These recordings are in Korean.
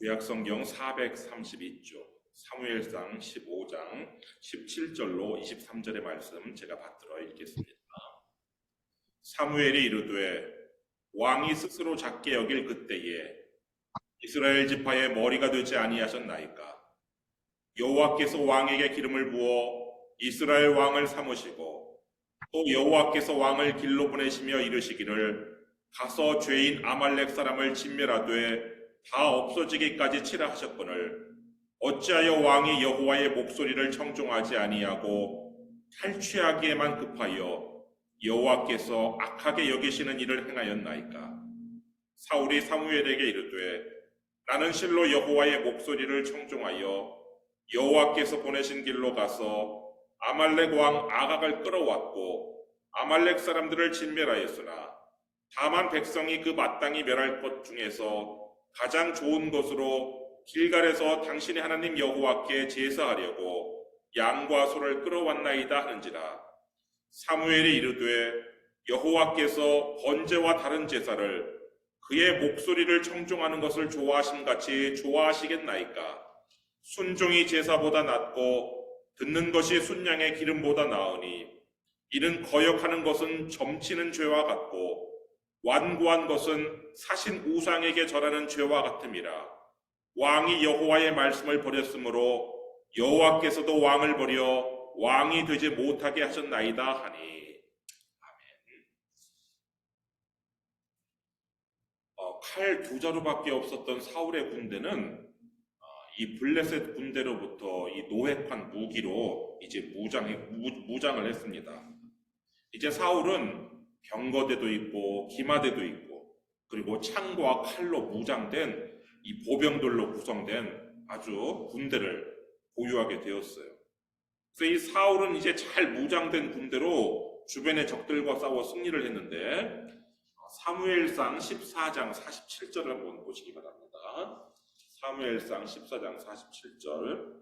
구약성경 432쪽 사무엘상 15장 17절로 23절의 말씀 제가 받들어 읽겠습니다. 사무엘이 이르되 왕이 스스로 작게 여길 그때에 이스라엘 지파의 머리가 되지 아니하셨나이까. 여호와께서 왕에게 기름을 부어 이스라엘 왕을 삼으시고 또 여호와께서 왕을 길로 보내시며 이르시기를 가서 죄인 아말렉 사람을 진멸하되 다 없어지기까지 치라 하셨거늘 어찌하여 왕이 여호와의 목소리를 청종하지 아니하고 탈취하기에만 급하여 여호와께서 악하게 여기시는 일을 행하였나이까. 사울이 사무엘에게 이르되 나는 실로 여호와의 목소리를 청종하여 여호와께서 보내신 길로 가서 아말렉 왕 아각을 끌어왔고 아말렉 사람들을 진멸하였으나 다만 백성이 그 마땅히 멸할 것 중에서 가장 좋은 것으로 길갈에서 당신의 하나님 여호와께 제사하려고 양과 소를 끌어왔나이다 하는지라. 사무엘이 이르되 여호와께서 번제와 다른 제사를 그의 목소리를 청종하는 것을 좋아하심같이 좋아하시겠나이까. 순종이 제사보다 낫고 듣는 것이 순양의 기름보다 나으니 이는 거역하는 것은 점치는 죄와 같고 완고한 것은 사신 우상에게 절하는 죄와 같음이라. 왕이 여호와의 말씀을 버렸으므로 여호와께서도 왕을 버려 왕이 되지 못하게 하셨나이다 하니. 아멘. 칼 두 자루밖에 없었던 사울의 군대는 이 블레셋 군대로부터 이 노획한 무기로 이제 무장을 했습니다. 이제 사울은 병거대도 있고 기마대도 있고 그리고 창과 칼로 무장된 이 보병들로 구성된 아주 군대를 보유하게 되었어요. 그래서 이 사울은 이제 잘 무장된 군대로 주변의 적들과 싸워 승리를 했는데 사무엘상 14장 47절을 한번 보시기 바랍니다. 사무엘상 14장 47절.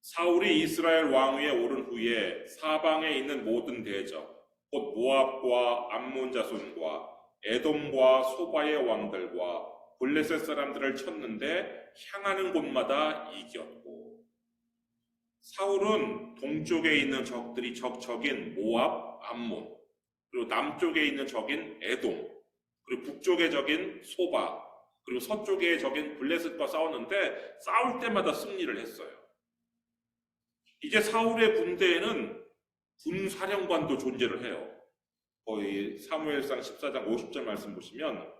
사울이 이스라엘 왕위에 오른 후에 사방에 있는 모든 대적 곧 모압과 암몬 자손과 에돔과 소바의 왕들과 블레셋 사람들을 쳤는데 향하는 곳마다 이겼고. 사울은 동쪽에 있는 적인 모압, 암몬, 그리고 남쪽에 있는 적인 에돔, 그리고 북쪽의 적인 소바, 그리고 서쪽의 적인 블레셋과 싸웠는데 싸울 때마다 승리를 했어요. 이제 사울의 군대에는 군사령관도 존재를 해요. 거의 사무엘상 14장 50절 말씀 보시면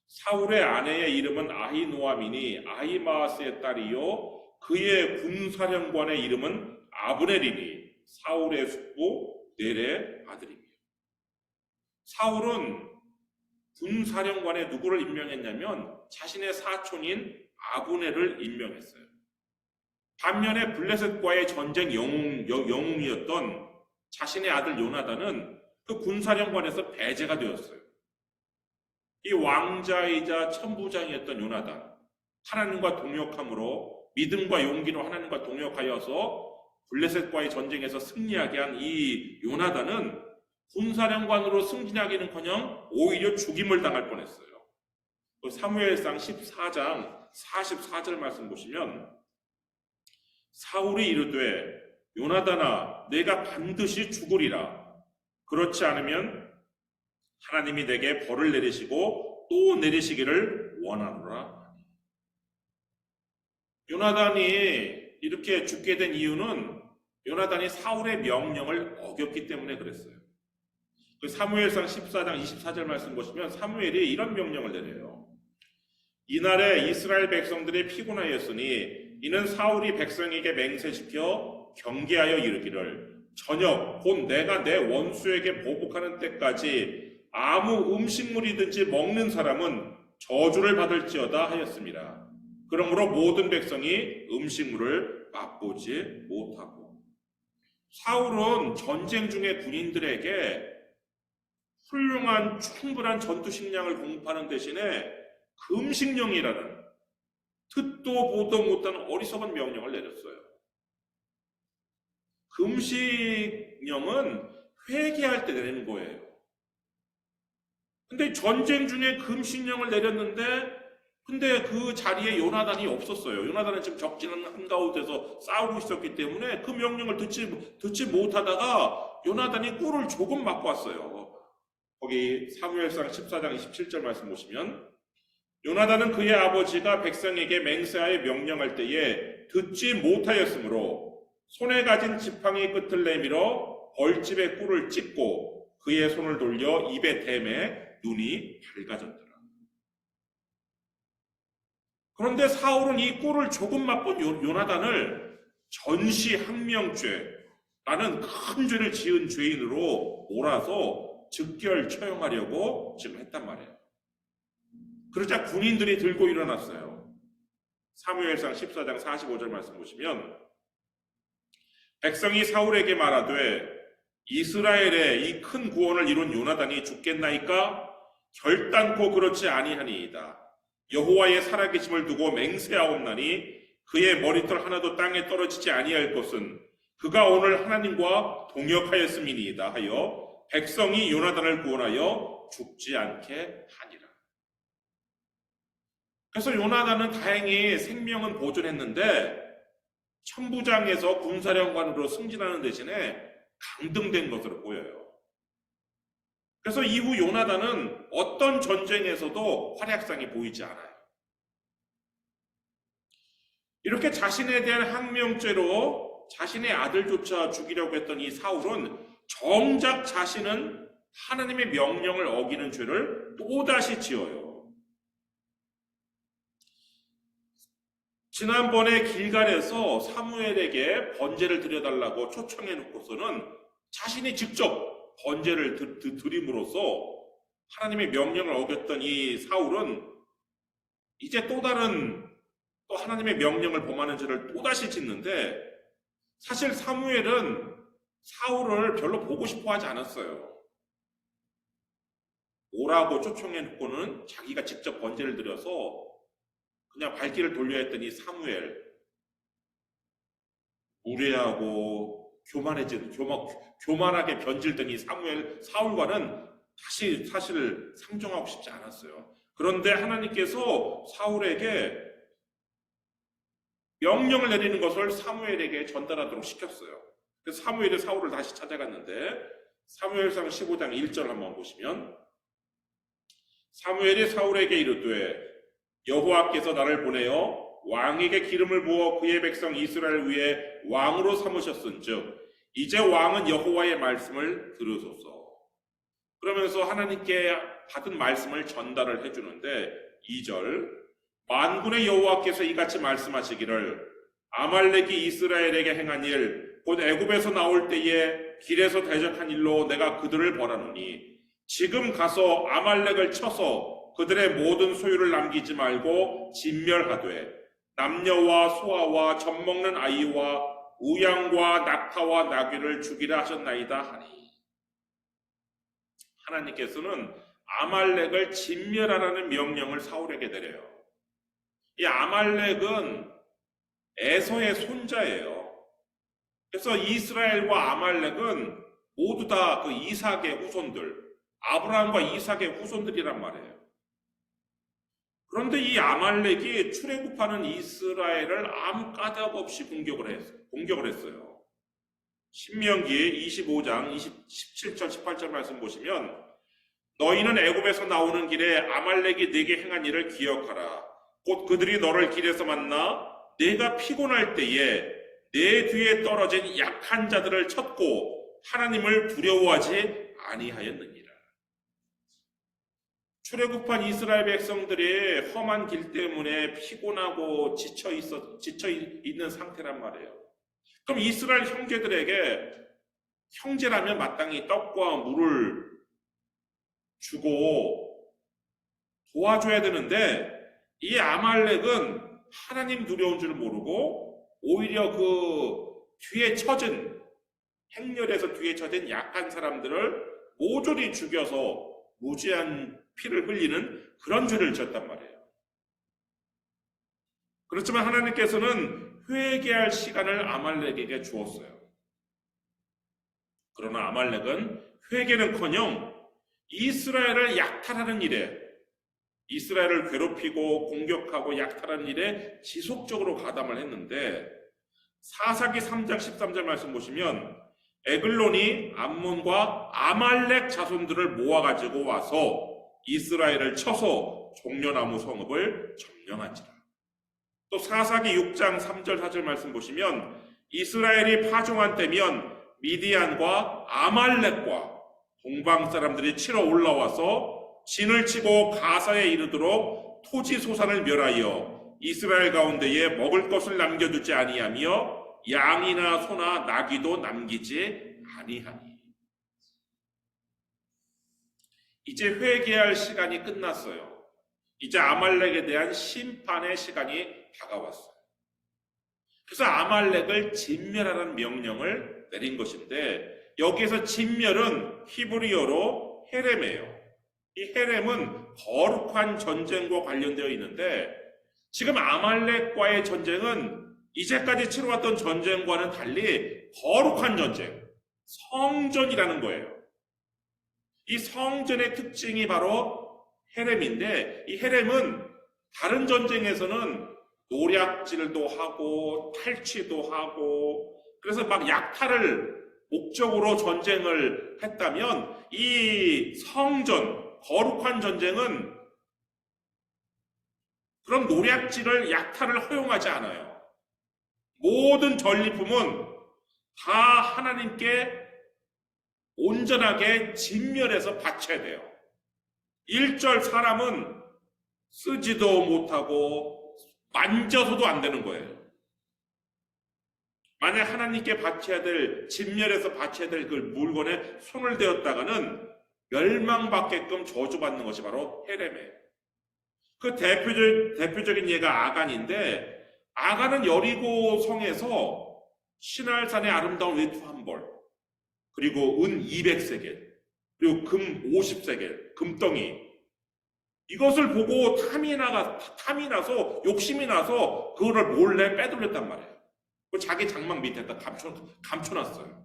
사울의 아내의 이름은 아히노아미니 아히마아스의 딸이요 그의 군사령관의 이름은 아브넬이니 사울의 숙부 넬의 아들이며. 사울은 군사령관에 누구를 임명했냐면 자신의 사촌인 아브넬을 임명했어요. 반면에 블레셋과의 전쟁 영웅이었던 자신의 아들 요나단은 그 군사령관에서 배제가 되었어요. 이 왕자이자 천부장이었던 요나단, 하나님과 동역함으로 믿음과 용기로 하나님과 동역하여서 블레셋과의 전쟁에서 승리하게 한 이 요나단은 군사령관으로 승진하기는커녕 오히려 죽임을 당할 뻔했어요. 사무엘상 14장 44절 말씀 보시면 사울이 이르되 요나단아 내가 반드시 죽으리라. 그렇지 않으면 하나님이 내게 벌을 내리시고 또 내리시기를 원하노라. 요나단이 이렇게 죽게 된 이유는 요나단이 사울의 명령을 어겼기 때문에 그랬어요. 사무엘상 14장 24절 말씀 보시면 사무엘이 이런 명령을 내려요. 이날에 이스라엘 백성들이 피곤하였으니 이는 사울이 백성에게 맹세시켜 경계하여 이르기를 저녁 곧 내가 내 원수에게 보복하는 때까지 아무 음식물이든지 먹는 사람은 저주를 받을지어다 하였습니다. 그러므로 모든 백성이 음식물을 맛보지 못하고. 사울은 전쟁 중에 군인들에게 훌륭한 충분한 전투 식량을 공급하는 대신에 금식령이라는 듣도 보도 못한 어리석은 명령을 내렸어요. 금식령은 회개할 때 내리는 거예요. 근데 전쟁 중에 금식령을 내렸는데 근데 그 자리에 요나단이 없었어요. 요나단은 지금 적진 한가운데서 싸우고 있었기 때문에 그 명령을 듣지 못하다가 요나단이 꿀을 조금 맞고 왔어요. 거기 사무엘상 14장 27절 말씀 보시면 요나단은 그의 아버지가 백성에게 맹세하여 명령할 때에 듣지 못하였으므로 손에 가진 지팡이 끝을 내밀어 벌집에 꿀을 찢고 그의 손을 돌려 입에 대매 눈이 밝아졌더라. 그런데 사울은 이 꿀을 조금 맛본 요나단을 전시항명죄라는 큰 죄를 지은 죄인으로 몰아서 즉결 처형하려고 지금 했단 말이에요. 그러자 군인들이 들고 일어났어요. 사무엘상 14장 45절 말씀 보시면 백성이 사울에게 말하되 이스라엘의 이 큰 구원을 이룬 요나단이 죽겠나이까? 결단코 그렇지 아니하니이다. 여호와의 살아계심을 두고 맹세하옵나니 그의 머리털 하나도 땅에 떨어지지 아니할 것은 그가 오늘 하나님과 동역하였음이니이다 하여 백성이 요나단을 구원하여 죽지 않게 하니라. 그래서 요나단은 다행히 생명은 보존했는데 천부장에서 군사령관으로 승진하는 대신에 강등된 것으로 보여요. 그래서 이후 요나단은 어떤 전쟁에서도 활약상이 보이지 않아요. 이렇게 자신에 대한 항명죄로 자신의 아들조차 죽이려고 했던 이 사울은 정작 자신은 하나님의 명령을 어기는 죄를 또다시 지어요. 지난번에 길갈에서 사무엘에게 번제를 드려달라고 초청해 놓고서는 자신이 직접 번제를 드림으로써 하나님의 명령을 어겼던 이 사울은 이제 또 하나님의 명령을 범하는 죄를 또다시 짓는데 사실 사무엘은 사울을 별로 보고 싶어 하지 않았어요. 오라고 초청해 놓고는 자기가 직접 번제를 드려서 그냥 발길을 돌려야 했더니 사무엘 무례하고 교만하게 변질된 이 사울과는 다시 사실 상종하고 싶지 않았어요. 그런데 하나님께서 사울에게 명령을 내리는 것을 사무엘에게 전달하도록 시켰어요. 그래서 사무엘이 사울을 다시 찾아갔는데 사무엘상 15장 1절 한번 보시면 사무엘이 사울에게 이르되 여호와께서 나를 보내어 왕에게 기름을 부어 그의 백성 이스라엘 위에 왕으로 삼으셨은즉 이제 왕은 여호와의 말씀을 들으소서. 그러면서 하나님께 받은 말씀을 전달을 해주는데 2절 만군의 여호와께서 이같이 말씀하시기를 아말렉이 이스라엘에게 행한 일 곧 애굽에서 나올 때에 길에서 대적한 일로 내가 그들을 벌하노니 지금 가서 아말렉을 쳐서 그들의 모든 소유를 남기지 말고 진멸하되 남녀와 소아와 젖먹는 아이와 우양과 낙타와 나귀를 죽이라 하셨나이다 하니 하나님께서는 아말렉을 진멸하라는 명령을 사울에게 내려요. 이 아말렉은 에서의 손자예요. 그래서 이스라엘과 아말렉은 모두 다 그 이삭의 후손들, 아브라함과 이삭의 후손들이란 말이에요. 그런데 이 아말렉이 출애굽하는 이스라엘을 아무 까닭 없이 공격을 했어요. 신명기 25장 17절 18절 말씀 보시면 너희는 애굽에서 나오는 길에 아말렉이 네게 행한 일을 기억하라. 곧 그들이 너를 길에서 만나 내가 피곤할 때에 내 뒤에 떨어진 약한 자들을 쳤고 하나님을 두려워하지 아니하였느니라. 출애굽한 이스라엘 백성들이 험한 길 때문에 피곤하고 지쳐 있는 상태란 말이에요. 그럼 이스라엘 형제들에게 형제라면 마땅히 떡과 물을 주고 도와줘야 되는데 이 아말렉은 하나님 두려운 줄 모르고 오히려 그 행렬에서 뒤에 처진 약한 사람들을 모조리 죽여서 무지한 피를 흘리는 그런 죄를 지었단 말이에요. 그렇지만 하나님께서는 회개할 시간을 아말렉에게 주었어요. 그러나 아말렉은 회개는커녕 이스라엘을 약탈하는 일에 이스라엘을 괴롭히고 공격하고 약탈하는 일에 지속적으로 가담을 했는데 사사기 3장 13절 말씀 보시면 에글론이 암몬과 아말렉 자손들을 모아가지고 와서 이스라엘을 쳐서 종려나무 성읍을 점령한지라. 또 사사기 6장 3절 4절 말씀 보시면 이스라엘이 파종한 때면 미디안과 아말렉과 동방 사람들이 치러 올라와서 진을 치고 가사에 이르도록 토지 소산을 멸하여 이스라엘 가운데에 먹을 것을 남겨두지 아니하며 양이나 소나 나귀도 남기지 아니하니. 이제 회개할 시간이 끝났어요. 이제 아말렉에 대한 심판의 시간이 다가왔어요. 그래서 아말렉을 진멸하라는 명령을 내린 것인데 여기에서 진멸은 히브리어로 헤렘이에요. 이 헤렘은 거룩한 전쟁과 관련되어 있는데 지금 아말렉과의 전쟁은 이제까지 치러왔던 전쟁과는 달리 거룩한 전쟁, 성전이라는 거예요. 이 성전의 특징이 바로 헤렘인데 이 헤렘은 다른 전쟁에서는 노략질도 하고 탈취도 하고 그래서 막 약탈을 목적으로 전쟁을 했다면 이 성전, 거룩한 전쟁은 그런 노략질을 약탈을 허용하지 않아요. 모든 전리품은 다 하나님께 온전하게 진멸해서 바쳐야 돼요. 일절 사람은 쓰지도 못하고 만져서도 안 되는 거예요. 만약 하나님께 바쳐야 될, 진멸해서 바쳐야 될 그 물건에 손을 대었다가는 멸망받게끔 저주받는 것이 바로 헤렘이에요. 그 대표적인 예가 아간인데 아간은 여리고 성에서 신할산의 아름다운 외투 한 벌, 그리고 은 200세겔, 그리고 금 50세겔, 금덩이 이것을 보고 탐이 나서 욕심이 나서 그거를 몰래 빼돌렸단 말이에요. 자기 장막 밑에다 감춰놨어요.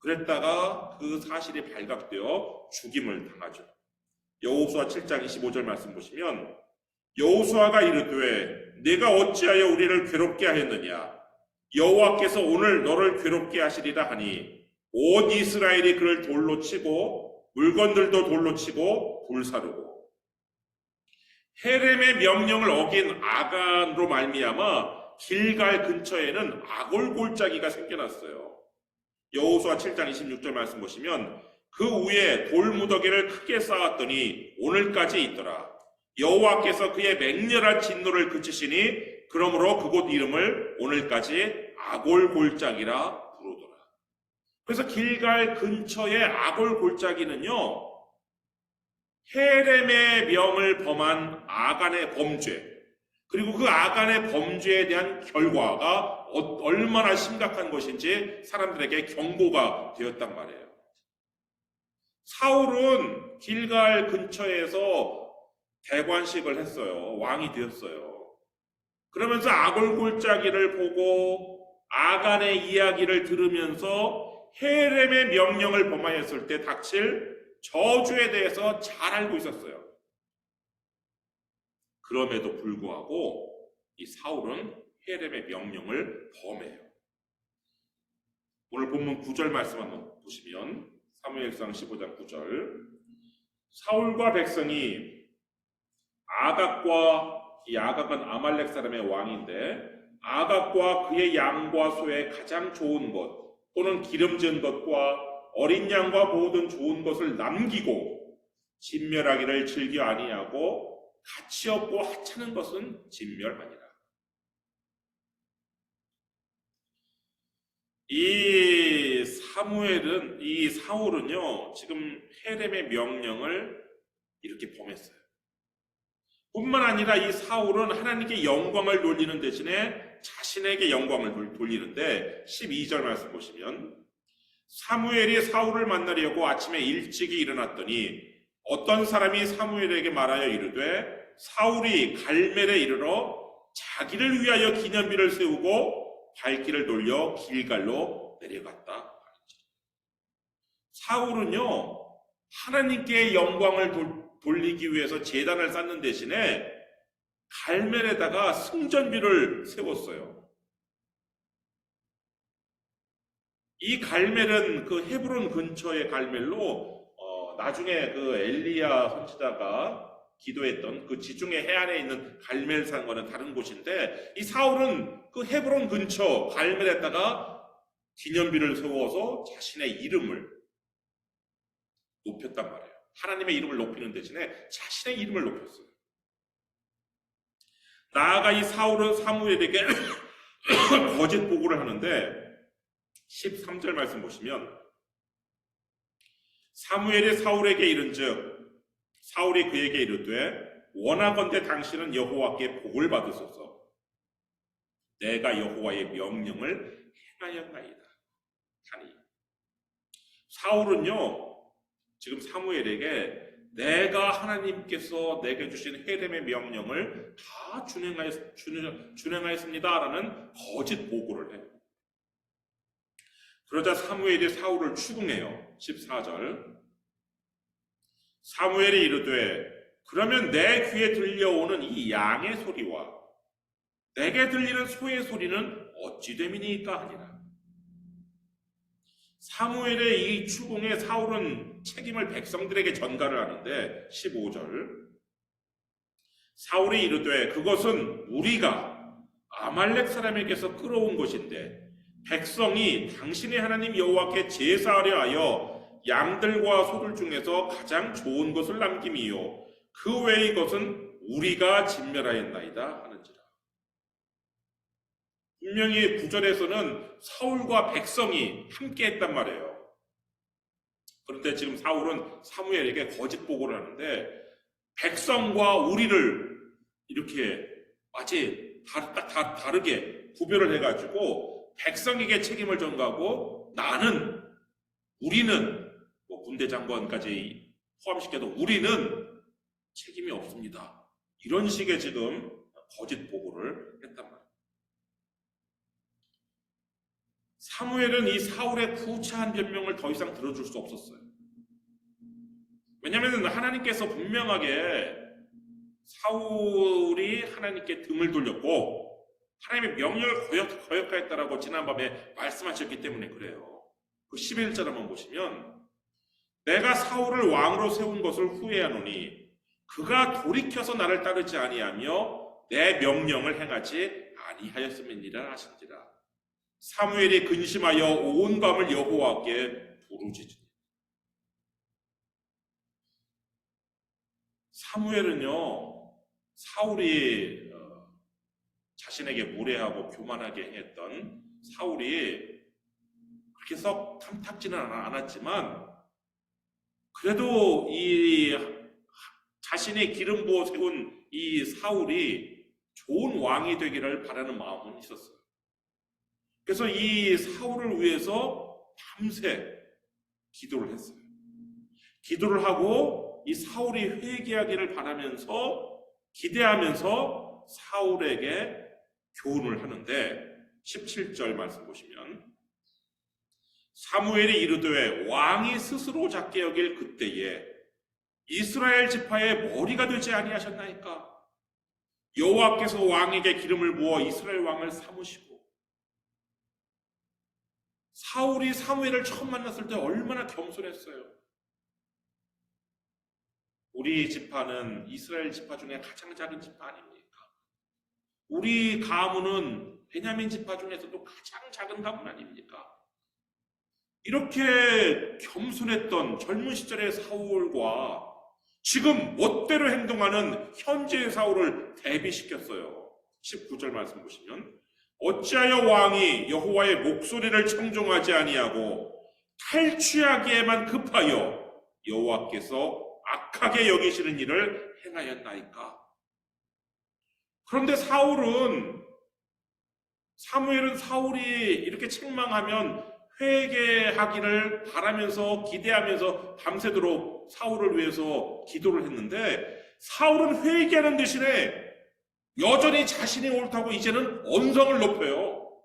그랬다가 그 사실이 발각되어 죽임을 당하죠. 여호수아 7장 25절 말씀 보시면 여호수아가 이르되 내가 어찌하여 우리를 괴롭게 하였느냐 여호와께서 오늘 너를 괴롭게 하시리라 하니 온 이스라엘이 그를 돌로 치고 물건들도 돌로 치고 불사르고 헤렘의 명령을 어긴 아간으로 말미암아 길갈 근처에는 아골골짜기가 생겨났어요. 여호수아 7장 26절 말씀 보시면 그 위에 돌무더기를 크게 쌓았더니 오늘까지 있더라. 여호와께서 그의 맹렬한 진노를 그치시니 그러므로 그곳 이름을 오늘까지 아골골짜기라 부르더라. 그래서 길갈 근처의 아골골짜기는요 헤렘의 명을 범한 아간의 범죄 그리고 그 아간의 범죄에 대한 결과가 얼마나 심각한 것인지 사람들에게 경고가 되었단 말이에요. 사울은 길갈 근처에서 대관식을 했어요. 왕이 되었어요. 그러면서 아골골짜기를 보고 아간의 이야기를 들으면서 헤렘의 명령을 범하였을 때 닥칠 저주에 대해서 잘 알고 있었어요. 그럼에도 불구하고 이 사울은 헤렘의 명령을 범해요. 오늘 본문 9절 말씀 한번 보시면 사무엘상 15장 9절 사울과 백성이 아각과 이 아각은 아말렉 사람의 왕인데 아각과 그의 양과 소의 가장 좋은 것 또는 기름진 것과 어린 양과 모든 좋은 것을 남기고 진멸하기를 즐겨 아니하고 가치 없고 하찮은 것은 진멸하니라. 이 사울은요 지금 헤렘의 명령을 이렇게 범했어요. 뿐만 아니라 이 사울은 하나님께 영광을 돌리는 대신에 자신에게 영광을 돌리는데 12절 말씀 보시면 사무엘이 사울을 만나려고 아침에 일찍이 일어났더니 어떤 사람이 사무엘에게 말하여 이르되 사울이 갈멜에 이르러 자기를 위하여 기념비를 세우고 발길을 돌려 길갈로 내려갔다. 사울은요 하나님께 영광을 돌리기 위해서 제단을 쌓는 대신에 갈멜에다가 승전비를 세웠어요. 이 갈멜은 그 헤브론 근처의 갈멜로 나중에 그 엘리야 선지자가 기도했던 그 지중해 해안에 있는 갈멜산과는 다른 곳인데, 이 사울은 그 헤브론 근처 갈멜에다가 기념비를 세워서 자신의 이름을 높였단 말이에요. 하나님의 이름을 높이는 대신에 자신의 이름을 높였어요. 나아가 이 사울은 사무엘에게 거짓 보고를 하는데 13절 말씀 보시면, 사무엘이 사울에게 이른즉 사울이 그에게 이르되 원하건대 당신은 여호와께 복을 받으소서. 내가 여호와의 명령을 행하였나이다 하니. 사울은요 지금 사무엘에게 내가 하나님께서 내게 주신 헤렘의 명령을 다 준행하였습니다 라는 거짓 보고를 해요. 그러자 사무엘이 사울을 추궁해요. 14절. 사무엘이 이르되 그러면 내 귀에 들려오는 이 양의 소리와 내게 들리는 소의 소리는 어찌 됨이니까 하니라. 사무엘의 이 추궁에 사울은 책임을 백성들에게 전가를 하는데 15절. 사울이 이르되 그것은 우리가 아말렉 사람에게서 끌어온 것인데 백성이 당신의 하나님 여호와께 제사하려 하여 양들과 소들 중에서 가장 좋은 것을 남김이요 그 외의 것은 우리가 진멸하였나이다 하는지라. 분명히 9절에서는 사울과 백성이 함께 했단 말이에요. 그런데 지금 사울은 사무엘에게 거짓 보고를 하는데 백성과 우리를 이렇게 마치 다르게 구별을 해가지고 백성에게 책임을 전가하고 우리는 군대 장관까지 포함시켜도 우리는 책임이 없습니다. 이런 식의 지금 거짓 보고를 했단 말이에요. 사무엘은 이 사울의 구차한 변명을 더 이상 들어줄 수 없었어요. 왜냐하면 하나님께서 분명하게 사울이 하나님께 등을 돌렸고 하나님의 명령을 거역하였다라고 지난밤에 말씀하셨기 때문에 그래요. 그 11절 한번 보시면 내가 사울을 왕으로 세운 것을 후회하노니 그가 돌이켜서 나를 따르지 아니하며 내 명령을 행하지 아니하였음이니라 하신지라. 사무엘이 근심하여 온 밤을 여호와께 부르짖으니. 사무엘은요 사울이 자신에게 무례하고 교만하게 했던 사울이 그렇게 썩 탐탁지는 않았지만 그래도 이 자신의 기름 부어 세운 이 사울이 좋은 왕이 되기를 바라는 마음은 있었어요. 그래서 이 사울을 위해서 밤새 기도를 했어요. 기도를 하고 이 사울이 회개하기를 바라면서 기대하면서 사울에게 교훈을 하는데 17절 말씀 보시면 사무엘이 이르되 왕이 스스로 작게 여길 그때에 이스라엘 지파의 머리가 되지 아니하셨나이까. 여호와께서 왕에게 기름을 부어 이스라엘 왕을 삼으시고. 사울이 사무엘을 처음 만났을 때 얼마나 겸손했어요. 우리 지파는 이스라엘 지파 중에 가장 작은 지파 아닙니까? 우리 가문은 베냐민 지파 중에서도 가장 작은 가문 아닙니까? 이렇게 겸손했던 젊은 시절의 사울과 지금 멋대로 행동하는 현재의 사울을 대비시켰어요. 19절 말씀 보시면 어찌하여 왕이 여호와의 목소리를 청종하지 아니하고 탈취하기에만 급하여 여호와께서 악하게 여기시는 일을 행하였나이까. 그런데 사무엘은 사울이 이렇게 책망하면 회개하기를 바라면서 기대하면서 밤새도록 사울을 위해서 기도를 했는데 사울은 회개하는 대신에 여전히 자신이 옳다고 이제는 언성을 높여요.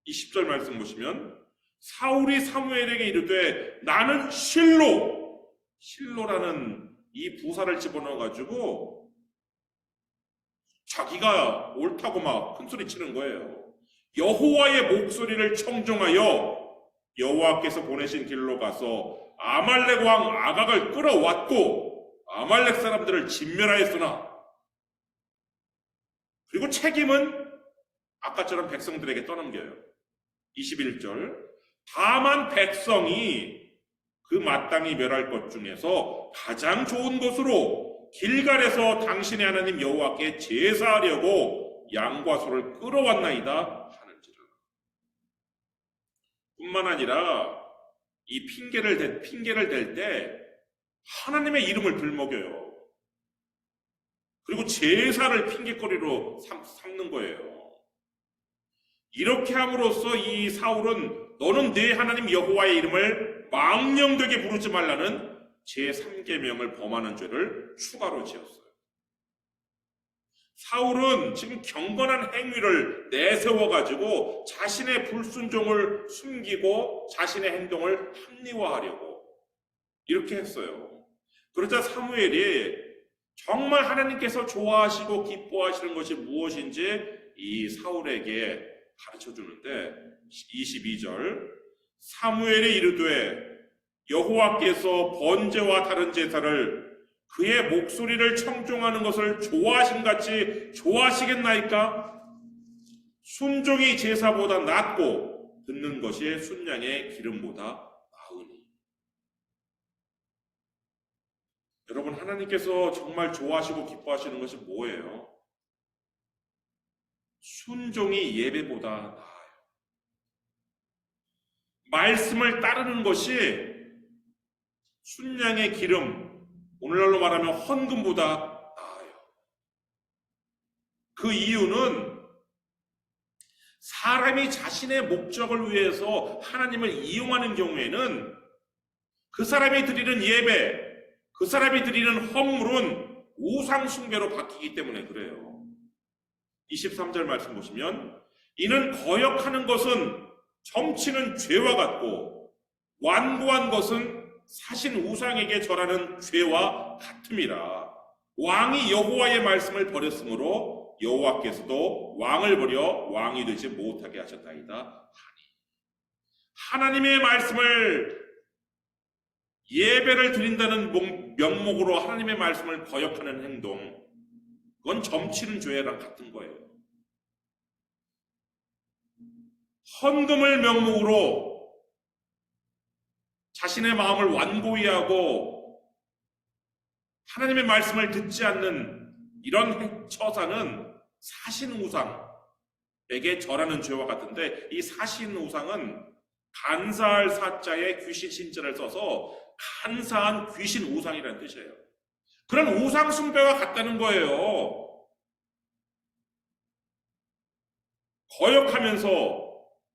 20절 말씀 보시면 사울이 사무엘에게 이르되 나는 실로라는 이 부사를 집어넣어가지고 자기가 옳다고 막 큰소리 치는 거예요. 여호와의 목소리를 청종하여 여호와께서 보내신 길로 가서 아말렉 왕 아각을 끌어왔고 아말렉 사람들을 진멸하였으나, 그리고 책임은 아까처럼 백성들에게 떠넘겨요. 21절, 다만 백성이 그 마땅히 멸할 것 중에서 가장 좋은 것으로 길갈에서 당신의 하나님 여호와께 제사하려고 양과 소를 끌어왔나이다 하는지라. 뿐만 아니라 이 핑계를 댈 때 하나님의 이름을 들먹여요. 그리고 제사를 핑계거리로 삼는 거예요. 이렇게 함으로써 이 사울은 너는 내 하나님 여호와의 이름을 망령되게 부르지 말라는 제3계명을 범하는 죄를 추가로 지었어요. 사울은 지금 경건한 행위를 내세워가지고 자신의 불순종을 숨기고 자신의 행동을 합리화하려고 이렇게 했어요. 그러자 사무엘이 정말 하나님께서 좋아하시고 기뻐하시는 것이 무엇인지 이 사울에게 가르쳐 주는데, 22절, 사무엘이 이르되 여호와께서 번제와 다른 제사를 그의 목소리를 청종하는 것을 좋아하심같이 좋아하시겠나이까? 순종이 제사보다 낫고 듣는 것이 순양의 기름보다 나으니. 여러분, 하나님께서 정말 좋아하시고 기뻐하시는 것이 뭐예요? 순종이 예배보다 나아요. 말씀을 따르는 것이 순양의 기름, 오늘날로 말하면 헌금보다 나아요. 그 이유는 사람이 자신의 목적을 위해서 하나님을 이용하는 경우에는 그 사람이 드리는 예배, 그 사람이 드리는 헌물은 우상 숭배로 바뀌기 때문에 그래요. 23절 말씀 보시면, 이는 거역하는 것은 점치는 죄와 같고 완고한 것은 사신 우상에게 절하는 죄와 같음이라. 왕이 여호와의 말씀을 버렸으므로 여호와께서도 왕을 버려 왕이 되지 못하게 하셨나이다 하니. 하나님의 말씀을, 예배를 드린다는 명목으로 하나님의 말씀을 거역하는 행동, 그건 점치는 죄랑 같은 거예요. 헌금을 명목으로 자신의 마음을 완고히 하고 하나님의 말씀을 듣지 않는 이런 처사는 사신우상에게 절하는 죄와 같은데, 이 사신우상은 간사할 사자에 귀신 신자를 써서 간사한 귀신 우상이라는 뜻이에요. 그런 우상 숭배와 같다는 거예요. 거역하면서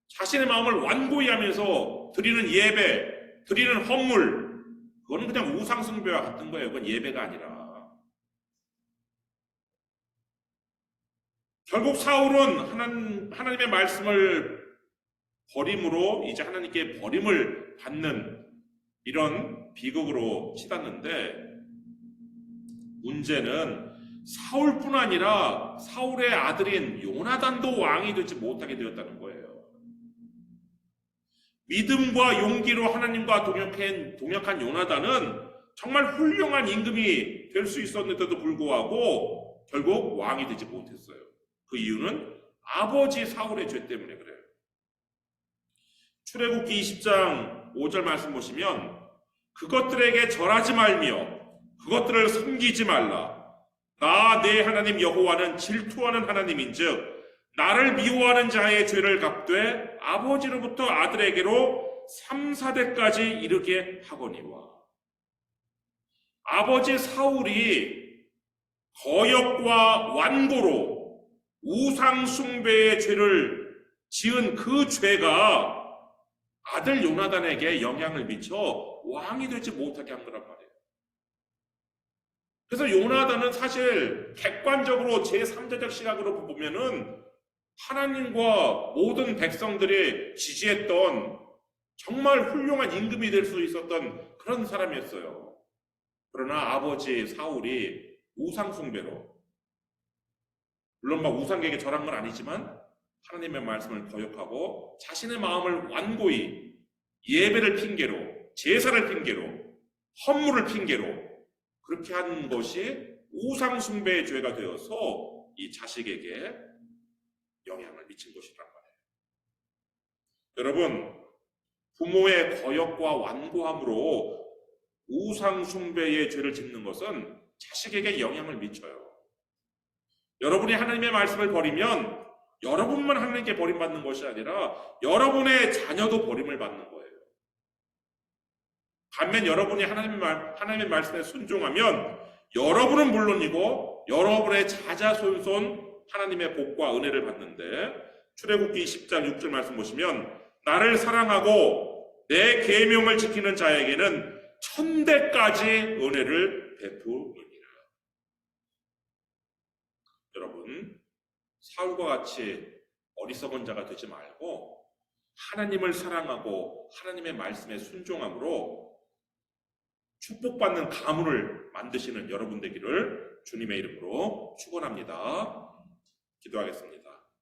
자신의 마음을 완고히 하면서 드리는 예배, 드리는 헌물, 그건 그냥 우상 숭배와 같은 거예요. 그건 예배가 아니라. 결국 사울은 하나님의 말씀을 버림으로 이제 하나님께 버림을 받는 이런 비극으로 치닫는데, 문제는 사울뿐 아니라 사울의 아들인 요나단도 왕이 되지 못하게 되었다는 거예요. 믿음과 용기로 하나님과 동역한 요나단은 정말 훌륭한 임금이 될 수 있었는데도 불구하고 결국 왕이 되지 못했어요. 그 이유는 아버지 사울의 죄 때문에 그래요. 출애굽기 20장 5절 말씀 보시면, 그것들에게 절하지 말며 그것들을 섬기지 말라. 나 내 하나님 여호와는 질투하는 하나님인즉 나를 미워하는 자의 죄를 갚되 아버지로부터 아들에게로 3, 4대까지 이르게 하거니와. 아버지 사울이 거역과 완고로 우상 숭배의 죄를 지은 그 죄가 아들 요나단에게 영향을 미쳐 왕이 되지 못하게 한 거란 말이에요. 그래서 요나단은 사실 객관적으로 제3자적 시각으로 보면은 하나님과 모든 백성들이 지지했던 정말 훌륭한 임금이 될 수 있었던 그런 사람이었어요. 그러나 아버지 사울이 우상숭배로, 물론 막 우상에게 절한 건 아니지만 하나님의 말씀을 거역하고 자신의 마음을 완고히 예배를 핑계로, 제사를 핑계로, 헌물을 핑계로 그렇게 한 것이 우상숭배의 죄가 되어서 이 자식에게 영향을 미친 것이란 말이에요. 여러분, 부모의 거역과 완고함으로 우상숭배의 죄를 짓는 것은 자식에게 영향을 미쳐요. 여러분이 하나님의 말씀을 버리면 여러분만 하나님께 버림받는 것이 아니라 여러분의 자녀도 버림을 받는 거예요. 반면 여러분이 하나님의 말씀에 순종하면 여러분은 물론이고 여러분의 자자손손 하나님의 복과 은혜를 받는데, 출애굽기 10장 6절 말씀 보시면 나를 사랑하고 내 계명을 지키는 자에게는 천대까지 은혜를 베푸느니라. 여러분, 사울과 같이 어리석은 자가 되지 말고 하나님을 사랑하고 하나님의 말씀에 순종함으로 축복받는 가문을 만드시는 여러분 되기를 주님의 이름으로 축원합니다. 기도하겠습니다.